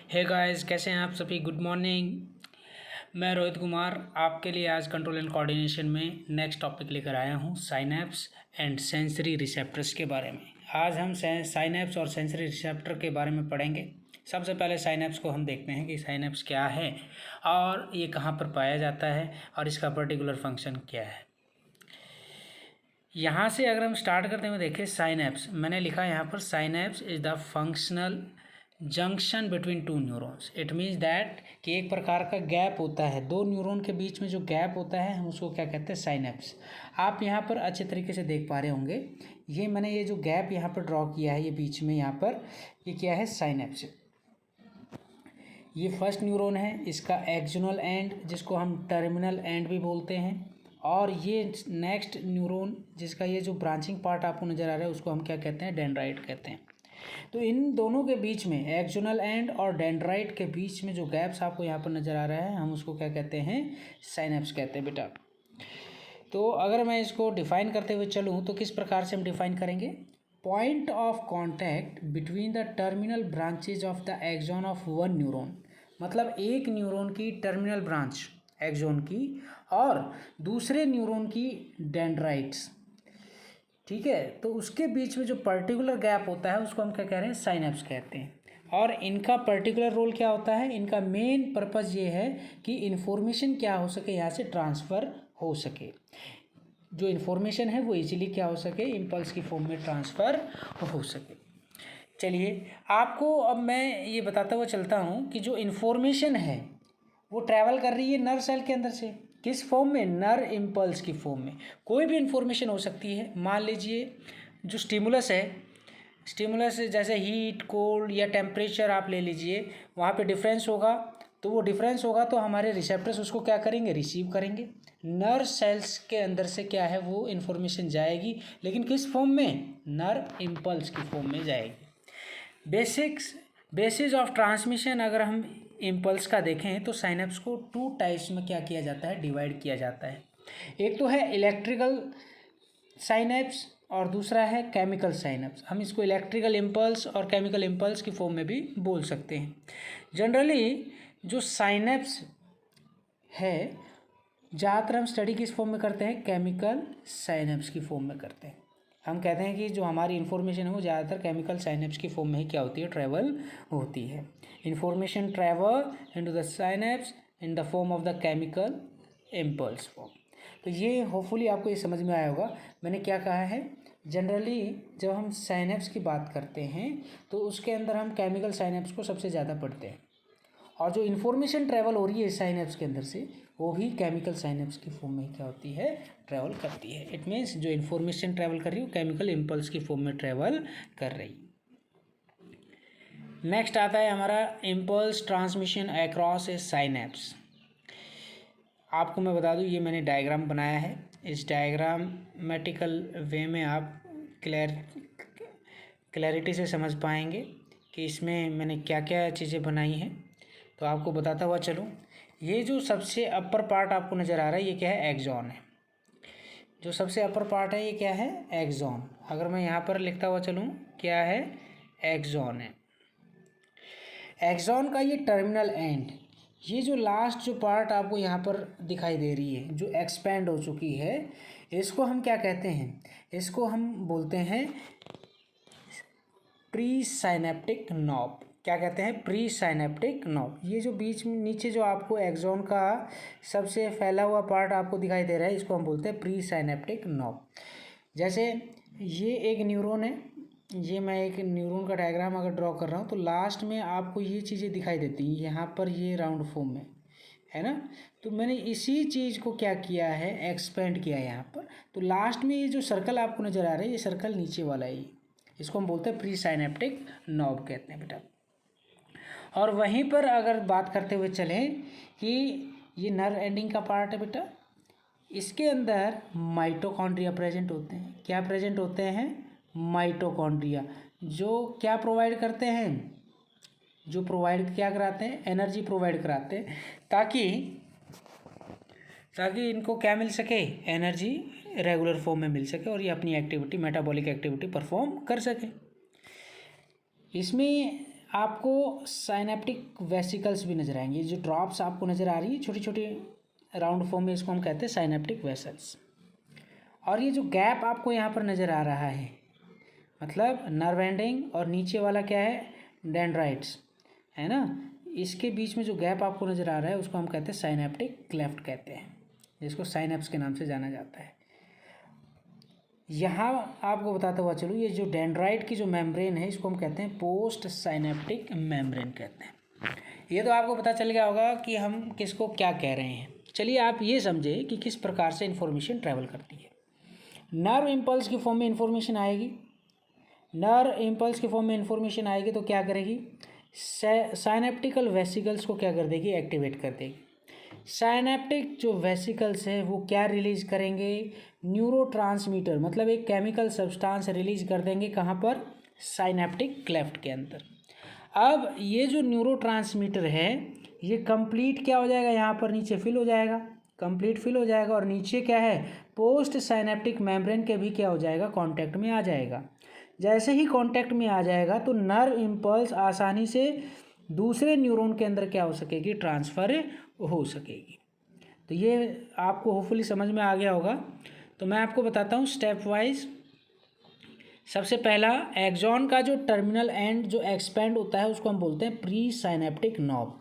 Hey guys, कैसे हैं आप सभी। Good morning. मैं रोहित कुमार आपके लिए आज कंट्रोल एंड कोऑर्डिनेशन में नेक्स्ट टॉपिक लेकर आया हूं, साइनैप्स एंड सेंसरी रिसेप्टर्स के बारे में। आज हम साइनैप्स और सेंसरी रिसेप्टर के बारे में पढ़ेंगे। सबसे पहले साइनैप्स को हम देखते हैं कि साइनैप्स क्या है और ये कहाँ पर पाया जाता है और इसका पर्टिकुलर फंक्शन क्या है। यहाँ से अगर हम स्टार्ट करते हुए देखें, साइनैप्स मैंने लिखा है यहाँ पर, synapse is the functional junction between two neurons. It means that कि एक प्रकार का गैप होता है, दो न्यूरॉन के बीच में जो गैप होता है हम उसको क्या कहते हैं, साइनैप्स। आप यहाँ पर अच्छे तरीके से देख पा रहे होंगे, ये मैंने ये जो गैप यहाँ पर ड्रॉ किया है, ये बीच में यहाँ पर ये क्या है, साइनैप्स। ये फर्स्ट न्यूरॉन है, इसका एक्सोनल एंड जिसको हम टर्मिनल एंड भी बोलते हैं, और ये नेक्स्ट न्यूरॉन जिसका ये जो ब्रांचिंग पार्ट आपको नज़र आ रहा है उसको हम क्या कहते हैं, डेंड्राइट कहते हैं। तो इन दोनों के बीच में, एक्सोनल एंड और डेंड्राइट के बीच में जो गैप्स आपको यहाँ पर नज़र आ रहा है, हम उसको क्या कहते हैं, साइनैप्स कहते हैं बेटा। तो अगर मैं इसको डिफाइन करते हुए चलूँ तो किस प्रकार से हम डिफाइन करेंगे, point of contact between the terminal branches of the axon of one neuron. मतलब एक न्यूरॉन की टर्मिनल ब्रांच एक्सॉन की और दूसरे न्यूरॉन की डेंड्राइट्स, ठीक है, तो उसके बीच में जो पर्टिकुलर गैप होता है उसको हम क्या कह रहे हैं, साइनैप्स कहते हैं। और इनका पर्टिकुलर रोल क्या होता है, इनका मेन पर्पज़ ये है कि इन्फॉर्मेशन क्या हो सके, यहाँ से ट्रांसफ़र हो सके, जो इन्फॉर्मेशन है वो इजीली क्या हो सके, इम्पल्स की फॉर्म में ट्रांसफ़र हो सके। चलिए आपको अब मैं ये बताता हुआ चलता हूँ कि जो इन्फॉर्मेशन है वो ट्रैवल कर रही है नर्व सेल के अंदर से, किस फॉर्म में, नर्व इम्पल्स की फॉर्म में। कोई भी इन्फॉर्मेशन हो सकती है। मान लीजिए जो स्टिमुलस है, स्टिमुलस जैसे हीट, कोल्ड या टेम्परेचर आप ले लीजिए, वहाँ पे डिफरेंस होगा, तो वो डिफरेंस होगा तो हमारे रिसेप्टर्स उसको क्या करेंगे, रिसीव करेंगे। नर्व सेल्स के अंदर से क्या है, वो इन्फॉर्मेशन जाएगी, लेकिन किस फॉर्म में, नर्व इम्पल्स की फॉर्म में जाएगी। बेसिस ऑफ ट्रांसमिशन अगर हम इम्पल्स का देखें तो साइनैप्स को टू टाइप्स में क्या किया जाता है, डिवाइड किया जाता है। एक तो है इलेक्ट्रिकल साइनैप्स और दूसरा है केमिकल साइनैप्स। हम इसको इलेक्ट्रिकल इम्पल्स और केमिकल इम्पल्स की फॉर्म में भी बोल सकते हैं। जनरली जो साइनैप्स है ज़्यादातर हम स्टडी किस फॉर्म में करते हैं, केमिकल साइनैप्स की फॉर्म में करते हैं। हम कहते हैं कि जो हमारी इन्फॉर्मेशन है वो ज़्यादातर केमिकल साइनैप्स की फॉर्म में ही क्या होती है, ट्रैवल होती है। Information travel into the synapse in the form of the chemical impulse form. तो ये होपफुली आपको ये समझ में आया होगा मैंने क्या कहा है। जनरली जब हम साइनैप्स की बात करते हैं तो उसके अंदर हम केमिकल साइनैप्स को सबसे ज़्यादा पढ़ते हैं, और जो इन्फॉर्मेशन ट्रैवल हो रही है साइनैप्स के अंदर से वो भी केमिकल साइनैप्स की फॉर्म में क्या होती है, ट्रैवल करती है। इट मीन्स जो इन्फॉर्मेशन ट्रैवल कर रही है वो केमिकल इम्पल्स की फॉर्म में ट्रैवल कर रही। नेक्स्ट आता है हमारा इम्पल्स ट्रांसमिशन अक्रॉस ए साइनैप्स। आपको मैं बता दूं, ये मैंने डायग्राम बनाया है। इस डायग्रामेटिकल वे में आप क्लैरिटी से समझ पाएंगे कि इसमें मैंने क्या क्या चीज़ें बनाई हैं। तो आपको बताता हुआ चलूँ, ये जो सबसे अपर पार्ट आपको नज़र आ रहा है ये क्या है, एक्सॉन है। जो सबसे अपर पार्ट है ये क्या है, एक्सॉन। अगर मैं यहाँ पर लिखता हुआ चलूँ, क्या है, एक्सॉन है। एक्सॉन का ये टर्मिनल एंड, ये जो लास्ट जो पार्ट आपको यहाँ पर दिखाई दे रही है जो एक्सपेंड हो चुकी है, इसको हम क्या कहते हैं, इसको हम बोलते हैं प्री साइनेप्टिक नॉब। क्या कहते हैं, प्री साइनेप्टिक नॉब। ये जो बीच में नीचे जो आपको एक्सॉन का सबसे फैला हुआ पार्ट आपको दिखाई दे रहा है, इसको हम बोलते हैं प्री साइनेप्टिक नॉब। जैसे ये एक न्यूरॉन है, ये मैं एक न्यूरॉन का डायग्राम अगर ड्रॉ कर रहा हूँ तो लास्ट में आपको ये चीज़ें दिखाई देती हैं, यहाँ पर ये राउंड फॉर्म में है ना। तो मैंने इसी चीज़ को क्या किया है, एक्सपेंड किया है यहाँ पर। तो लास्ट में ये जो सर्कल आपको नज़र आ रहा है, ये सर्कल नीचे वाला है, इसको हम बोलते हैं प्री साइनेप्टिक नॉब कहते हैं बेटा। और वहीं पर अगर बात करते हुए चलें कि ये नर्व एंडिंग का पार्ट है बेटा, इसके अंदर माइटोकॉन्ड्रिया प्रेजेंट होते हैं। क्या प्रेजेंट होते हैं, माइटोकॉन्ड्रिया, जो क्या प्रोवाइड करते हैं, जो प्रोवाइड क्या कराते हैं, एनर्जी प्रोवाइड कराते हैं, ताकि इनको क्या मिल सके, एनर्जी रेगुलर फॉर्म में मिल सके और ये अपनी एक्टिविटी, मेटाबॉलिक एक्टिविटी परफॉर्म कर सके। इसमें आपको साइनेप्टिक वेसिकल्स भी नज़र आएंगे। जो ड्रॉप्स आपको नज़र आ रही है छोटी छोटी राउंड फॉर्म में, इसको हम कहते हैं साइनेप्टिक वेसल्स। और ये जो गैप आपको यहाँ पर नज़र आ रहा है, मतलब नर्व एंडिंग और नीचे वाला क्या है, डेंड्राइट्स, है ना, इसके बीच में जो गैप आपको नज़र आ रहा है उसको हम कहते हैं साइनेप्टिक क्लेफ्ट कहते हैं, जिसको साइनेप्स के नाम से जाना जाता है। यहाँ आपको बताता हुआ चलूँ, ये जो डेंड्राइट की जो मेम्ब्रेन है इसको हम कहते हैं पोस्ट साइनेप्टिक मेम्ब्रेन कहते हैं। ये तो आपको पता चल गया होगा कि हम किसको क्या कह रहे हैं। चलिए आप ये समझे कि किस प्रकार से इन्फॉर्मेशन ट्रैवल करती है। नर्व इम्पल्स की फॉर्म में इन्फॉर्मेशन आएगी। नर्व इम्पल्स की फॉर्म में इन्फॉर्मेशन आएगी तो क्या करेगी, साइनेप्टिकल वेसिकल्स को क्या कर देगी, एक्टिवेट कर देगी। साइनेप्टिक जो वेसिकल्स है वो क्या रिलीज करेंगे, न्यूरोट्रांसमीटर, मतलब एक केमिकल सब्सटेंस रिलीज कर देंगे। कहाँ पर, साइनेप्टिक क्लेफ्ट के अंदर। अब ये जो न्यूरोट्रांसमीटर है ये कंप्लीट क्या हो जाएगा, यहाँ पर नीचे फिल हो जाएगा, कंप्लीट फिल हो जाएगा, और नीचे क्या है, पोस्ट साइनेप्टिक मेम्ब्रेन के भी क्या हो जाएगा, कांटेक्ट में आ जाएगा। जैसे ही कांटेक्ट में आ जाएगा तो नर्व इम्पल्स आसानी से दूसरे न्यूरॉन के अंदर क्या हो सकेगी, ट्रांसफ़र हो सकेगी। तो ये आपको होपफुली समझ में आ गया होगा। तो मैं आपको बताता हूँ स्टेप वाइज। सबसे पहला, एक्सॉन का जो टर्मिनल एंड जो एक्सपेंड होता है उसको हम बोलते हैं प्री साइनेप्टिक नॉब,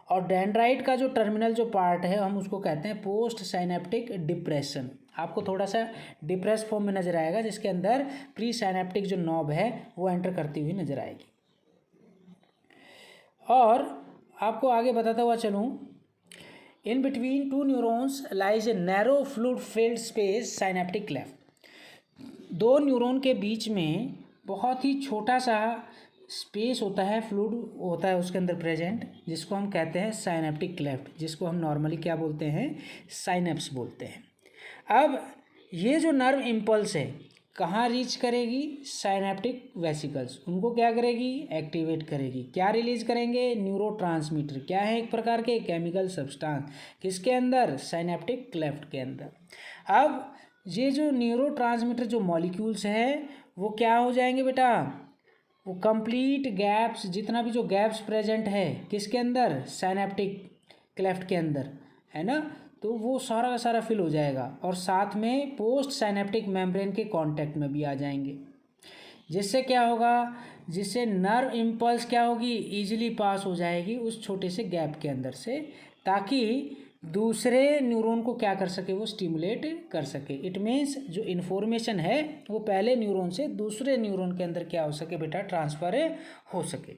और डेंड्राइट का जो टर्मिनल जो पार्ट है हम उसको कहते हैं पोस्ट साइनेप्टिक डिप्रेशन। आपको थोड़ा सा डिप्रेस फॉर्म में नज़र आएगा, जिसके अंदर प्री साइनेप्टिक जो नॉब है वो एंटर करती हुई नज़र आएगी। और आपको आगे बताता हुआ चलूँ, in between two neurons lies a narrow fluid filled space synaptic cleft. दो न्यूरॉन के बीच में बहुत ही छोटा सा स्पेस होता है, फ्लूइड होता है उसके अंदर प्रेजेंट, जिसको हम कहते हैं साइनेप्टिक क्लेफ्ट, जिसको हम नॉर्मली क्या बोलते हैं, साइनेप्स बोलते हैं। अब ये जो नर्व इम्पल्स है कहाँ रीच करेगी, साइनेप्टिक वेसिकल्स, उनको क्या करेगी, एक्टिवेट करेगी। क्या रिलीज करेंगे, न्यूरोट्रांसमीटर, क्या है, एक प्रकार के केमिकल सब्सटेंस, किसके अंदर, साइनेप्टिक क्लेफ्ट के अंदर। अब ये जो न्यूरोट्रांसमीटर जो मॉलिक्यूल्स है वो क्या हो जाएंगे बेटा, वो कंप्लीट गैप्स, जितना भी जो गैप्स प्रेजेंट है किसके अंदर, साइनेप्टिक क्लेफ्ट के अंदर, है ना, तो वो सारा का सारा फिल हो जाएगा, और साथ में पोस्ट साइनेप्टिक मेम्ब्रेन के कांटेक्ट में भी आ जाएंगे। जिससे क्या होगा, जिससे नर्व इम्पल्स क्या होगी, ईजिली पास हो जाएगी उस छोटे से गैप के अंदर से, ताकि दूसरे न्यूरॉन को क्या कर सके, वो स्टिमुलेट कर सके। इट मीन्स जो इन्फॉर्मेशन है वो पहले न्यूरॉन से दूसरे न्यूरॉन के अंदर क्या हो सके बेटा, ट्रांसफ़र हो सके।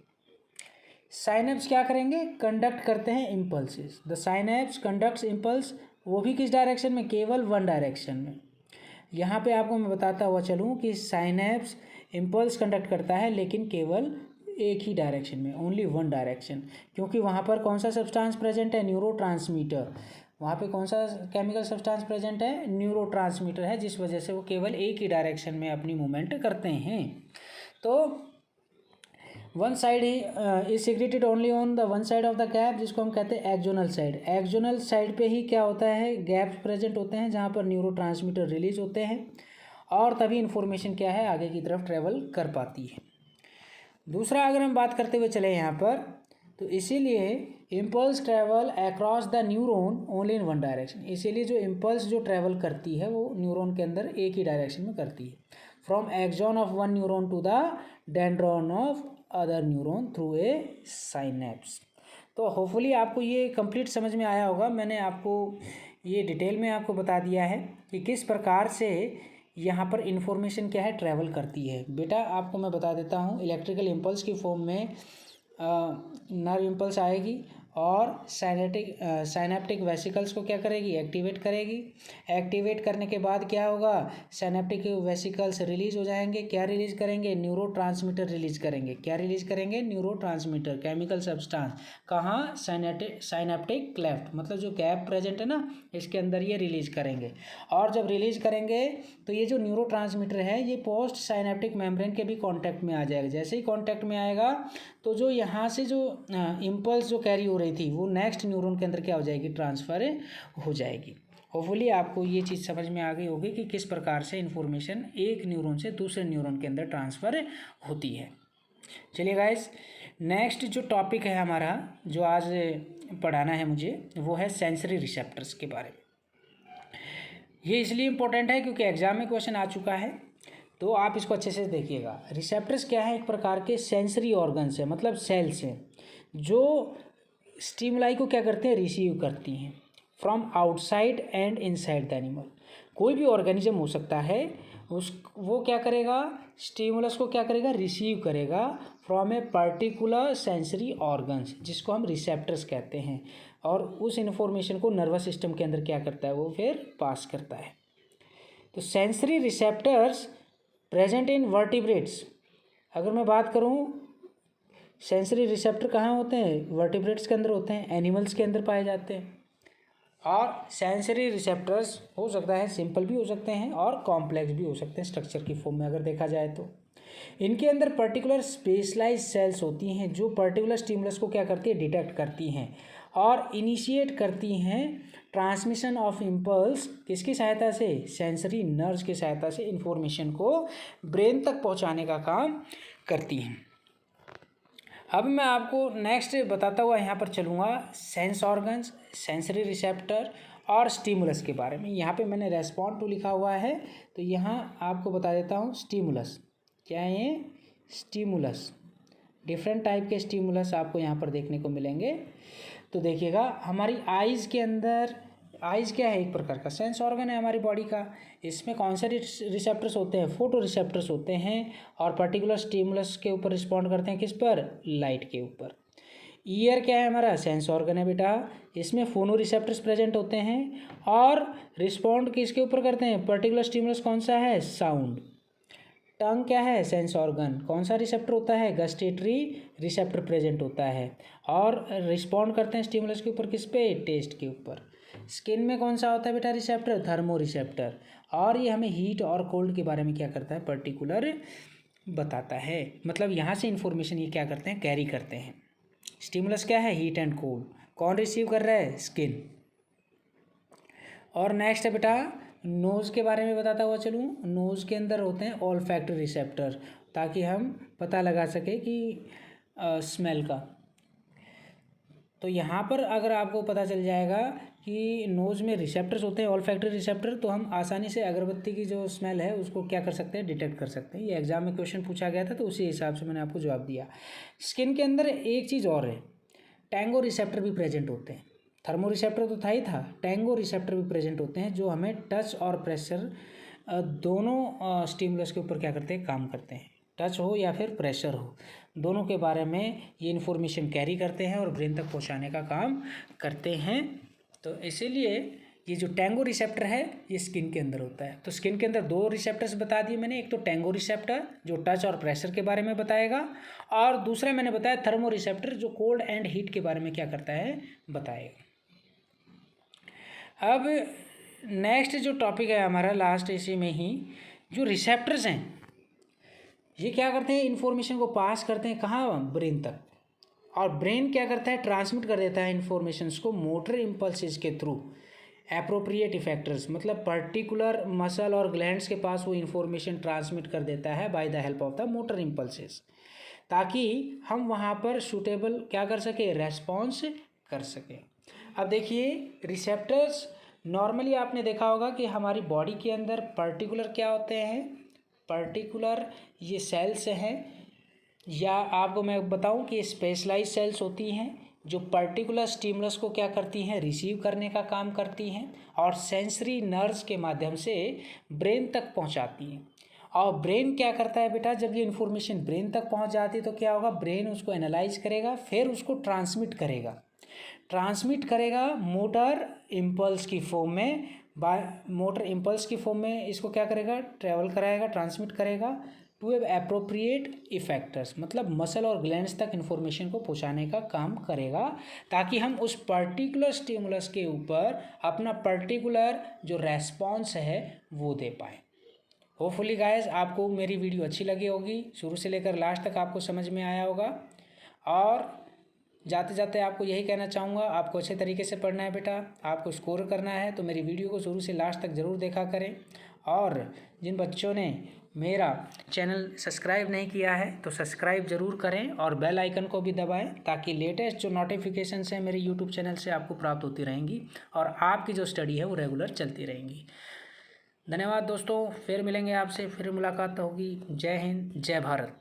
साइनेप्स क्या करेंगे, कंडक्ट करते हैं impulses. The synapse conducts impulse, वो भी किस डायरेक्शन में, केवल वन डायरेक्शन में। यहाँ पे आपको मैं बताता हुआ चलूँ कि साइनेप्स इम्पल्स कंडक्ट करता है लेकिन केवल एक ही डायरेक्शन में, ओनली वन डायरेक्शन, क्योंकि वहाँ पर कौन सा सब्सटेंस प्रेजेंट है, न्यूरोट्रांसमीटर। वहाँ पे कौन सा केमिकल सब्सटेंस प्रेजेंट है, न्यूरोट्रांसमीटर है, जिस वजह से वो केवल एक ही डायरेक्शन में अपनी मूवमेंट करते हैं। तो one side he is secreted only on the one side of the gap, जिसको हम कहते हैं एक्सोनल साइड। एक्सोनल साइड पे ही क्या होता है, गैप्स प्रेजेंट होते हैं जहाँ पर न्यूरोट्रांसमीटर रिलीज होते हैं, और तभी इन्फॉर्मेशन क्या है, आगे की तरफ ट्रेवल कर पाती है। दूसरा अगर हम बात करते हुए चले यहाँ पर, तो इसीलिए impulse travel across the neuron only in one direction. इसीलिए जो इम्पल्स जो ट्रैवल करती है वो न्यूरॉन के अंदर एक ही डायरेक्शन में करती है, from axon of one neuron to the dendron of other neuron through a synapse. तो होपफुली आपको ये कंप्लीट समझ में आया होगा। मैंने आपको ये डिटेल में आपको बता दिया है कि किस प्रकार से यहाँ पर इन्फॉर्मेशन क्या है, ट्रैवल करती है। बेटा आपको मैं बता देता हूँ, इलेक्ट्रिकल इम्पल्स की फॉर्म में नर्व इम्पल्स आएगी और साइनेप्टिक वेसिकल्स को क्या करेगी, एक्टिवेट करेगी। एक्टिवेट करने के बाद क्या होगा, साइनेप्टिक वेसिकल्स रिलीज हो जाएंगे। क्या रिलीज करेंगे, न्यूरोट्रांसमीटर रिलीज करेंगे। क्या रिलीज करेंगे, न्यूरोट्रांसमीटर, केमिकल सब्सटेंस। कहाँ, साइनेप्टिक क्लेफ्ट, मतलब जो गैप प्रेजेंट है ना इसके अंदर ये रिलीज करेंगे। और जब रिलीज करेंगे तो ये जो न्यूरोट्रांसमीटर है ये पोस्ट साइनेप्टिक मेम्ब्रेन के भी कांटेक्ट में आ जाएगा। जैसे ही कांटेक्ट में आएगा तो जो यहाँ से जो इम्पल्स जो कैरी हो रही थी वो नेक्स्ट न्यूरॉन के अंदर क्या हो जाएगी, ट्रांसफ़र हो जाएगी। होपफुली आपको ये चीज़ समझ में आ गई होगी कि किस प्रकार से इन्फॉर्मेशन एक न्यूरॉन से दूसरे न्यूरॉन के अंदर ट्रांसफ़र होती है। चलिए गाइस, नेक्स्ट जो टॉपिक है हमारा, जो आज पढ़ाना है मुझे, वो है सेंसरी रिसेप्टर्स के बारे में। ये इसलिए इम्पोर्टेंट है क्योंकि एग्जाम में क्वेश्चन आ चुका है, तो आप इसको अच्छे से देखिएगा। रिसेप्टर्स क्या है? एक प्रकार के सेंसरी ऑर्गन्स है, मतलब सेल्स हैं, जो स्टिमुलाई को क्या करते हैं? रिसीव करती हैं from outside and inside the animal. कोई भी ऑर्गेनिज्म हो सकता है, वो क्या करेगा? स्टिमुलस को क्या करेगा? रिसीव करेगा from a particular sensory organs, जिसको हम रिसेप्टर्स कहते हैं, और उस इन्फॉर्मेशन को नर्वस सिस्टम के अंदर क्या करता है? वो फिर पास करता है। तो sensory receptors present in vertebrates. अगर मैं बात करूं, सेंसरी रिसेप्टर कहाँ होते हैं? वर्टिब्रेट्स के अंदर होते हैं, एनिमल्स के अंदर पाए जाते हैं। और सेंसरी रिसेप्टर्स हो सकता है सिंपल भी हो सकते हैं और कॉम्प्लेक्स भी हो सकते हैं स्ट्रक्चर की फॉर्म में अगर देखा जाए तो। इनके अंदर पर्टिकुलर स्पेशलाइज सेल्स होती हैं जो पर्टिकुलर स्टिमुलस को क्या करती है? डिटेक्ट करती हैं और इनिशिएट करती हैं ट्रांसमिशन ऑफ इम्पल्स। किसकी सहायता से? सेंसरी नर्व्स की सहायता से इंफॉर्मेशन को ब्रेन तक पहुंचाने का काम करती हैं। अब मैं आपको नेक्स्ट बताता हुआ यहाँ पर चलूँगा सेंस ऑर्गन्स, सेंसरी रिसेप्टर और स्टिमुलस के बारे में। यहाँ पे मैंने रेस्पॉन्ड टू लिखा हुआ है, तो यहाँ आपको बता देता हूँ स्टिमुलस क्या है। ये स्टिमुलस, डिफरेंट टाइप के स्टिमुलस आपको यहाँ पर देखने को मिलेंगे। तो देखिएगा, हमारी आइज़ के अंदर, आइज़ क्या है? एक प्रकार का सेंस ऑर्गन है हमारी बॉडी का। इसमें कौन से रिसेप्टर्स होते हैं? फोटो रिसेप्टर्स होते हैं, और पर्टिकुलर स्टिमुलस के ऊपर रिस्पॉन्ड करते हैं। किस पर? लाइट के ऊपर। ईयर क्या है? हमारा सेंस ऑर्गन है बेटा। इसमें फोनो रिसेप्टर्स प्रेजेंट होते हैं और रिस्पॉन्ड किसके ऊपर करते हैं? पर्टिकुलर स्टिमुलस कौन सा है? साउंड। टंग क्या है? Sense organ. कौन सा रिसेप्टर होता है? गस्टेटरी रिसेप्टर प्रेजेंट होता है और रिस्पॉन्ड करते हैं स्टिमुलस के ऊपर। किस पे? टेस्ट के ऊपर। स्किन में कौन सा होता है बेटा? रिसेप्टर, थर्मो रिसेप्टर, और ये हमें हीट और कोल्ड के बारे में क्या करता है? पर्टिकुलर बताता है। मतलब यहाँ से इन्फॉर्मेशन ये क्या करते हैं? कैरी करते हैं। स्टिमुलस क्या है? Heat and cold. कौन रिसीव कर रहा है? स्किन। और नेक्स्ट है बेटा नोज़ के बारे में बताता हुआ चलूँ। नोज़ के अंदर होते हैं ऑल्फैक्टरी रिसेप्टर, ताकि हम पता लगा सके कि स्मेल का। तो यहाँ पर अगर आपको पता चल जाएगा कि नोज़ में रिसेप्टर्स होते हैं, ऑल्फैक्टरी रिसेप्टर, तो हम आसानी से अगरबत्ती की जो स्मेल है उसको क्या कर सकते हैं? डिटेक्ट कर सकते हैं। ये एग्जाम में क्वेश्चन पूछा गया था, तो उसी हिसाब से मैंने आपको जवाब दिया। स्किन के अंदर एक चीज़ और है, टैंगो रिसेप्टर भी प्रेजेंट होते हैं। थर्मो रिसेप्टर तो था ही था, टैंगो रिसेप्टर भी प्रेजेंट होते हैं, जो हमें टच और प्रेशर दोनों स्टिमुलस के ऊपर क्या करते हैं? काम करते हैं। टच हो या फिर प्रेशर हो, दोनों के बारे में ये इन्फॉर्मेशन कैरी करते हैं और ब्रेन तक पहुंचाने का काम करते हैं। तो इसीलिए ये जो टैंगो रिसेप्टर है ये स्किन के अंदर होता है। तो स्किन के अंदर दो रिसेप्टर्स बता दिए मैंने, एक तो टैंगो रिसेप्टर जो टच और प्रेशर के बारे में बताएगा, और दूसरा मैंने बताया थर्मो रिसेप्टर जो कोल्ड एंड हीट के बारे में क्या करता है? बताएगा। अब नेक्स्ट जो टॉपिक है हमारा लास्ट, इसी में ही जो रिसेप्टर्स हैं ये क्या करते हैं? इन्फॉर्मेशन को पास करते हैं कहाँ? ब्रेन तक। और ब्रेन क्या करता है? ट्रांसमिट कर देता है इन्फॉर्मेशंस को मोटर इम्पल्सेस के थ्रू एप्रोप्रिएट इफेक्टर्स, मतलब पर्टिकुलर मसल और ग्लैंड्स के पास वो इन्फॉर्मेशन ट्रांसमिट कर देता है by the help of the motor impulses, ताकि हम वहाँ पर सूटेबल क्या कर सके? रेस्पॉन्स कर सकें। अब देखिए रिसेप्टर्स नॉर्मली आपने देखा होगा कि हमारी बॉडी के अंदर पर्टिकुलर क्या होते हैं? पर्टिकुलर ये सेल्स हैं, या आपको मैं बताऊं कि स्पेशलाइज सेल्स होती हैं जो पर्टिकुलर स्टिमुलस को क्या करती हैं? रिसीव करने का काम करती हैं और सेंसरी नर्व्स के माध्यम से ब्रेन तक पहुंचाती हैं। और ब्रेन क्या करता है बेटा? जब ये इन्फॉर्मेशन ब्रेन तक पहुंच जाती है तो क्या होगा? ब्रेन उसको एनालाइज करेगा, फिर उसको ट्रांसमिट करेगा मोटर इम्पल्स की फॉर्म में। मोटर इम्पल्स की फॉर्म में इसको क्या करेगा? ट्रैवल कराएगा, ट्रांसमिट करेगा टू एप्रोप्रिएट इफेक्टर्स, मतलब मसल और ग्लैंड्स तक इन्फॉर्मेशन को पहुंचाने का काम करेगा, ताकि हम उस पर्टिकुलर स्टिमुलस के ऊपर अपना पर्टिकुलर जो रेस्पॉन्स है वो दे पाएँ। होपफुली गाइस आपको मेरी वीडियो अच्छी लगी होगी, शुरू से लेकर लास्ट तक आपको समझ में आया होगा। और जाते जाते आपको यही कहना चाहूँगा, आपको अच्छे तरीके से पढ़ना है बेटा, आपको स्कोर करना है, तो मेरी वीडियो को शुरू से लास्ट तक ज़रूर देखा करें। और जिन बच्चों ने मेरा चैनल सब्सक्राइब नहीं किया है तो सब्सक्राइब ज़रूर करें और बेल आइकन को भी दबाएं, ताकि लेटेस्ट जो नोटिफिकेशंस हैं मेरे यूट्यूब चैनल से आपको प्राप्त होती रहेंगी और आपकी जो स्टडी है वो रेगुलर चलती रहेंगी। धन्यवाद दोस्तों, फिर मिलेंगे आपसे, फिर मुलाकात होगी। जय हिंद, जय भारत।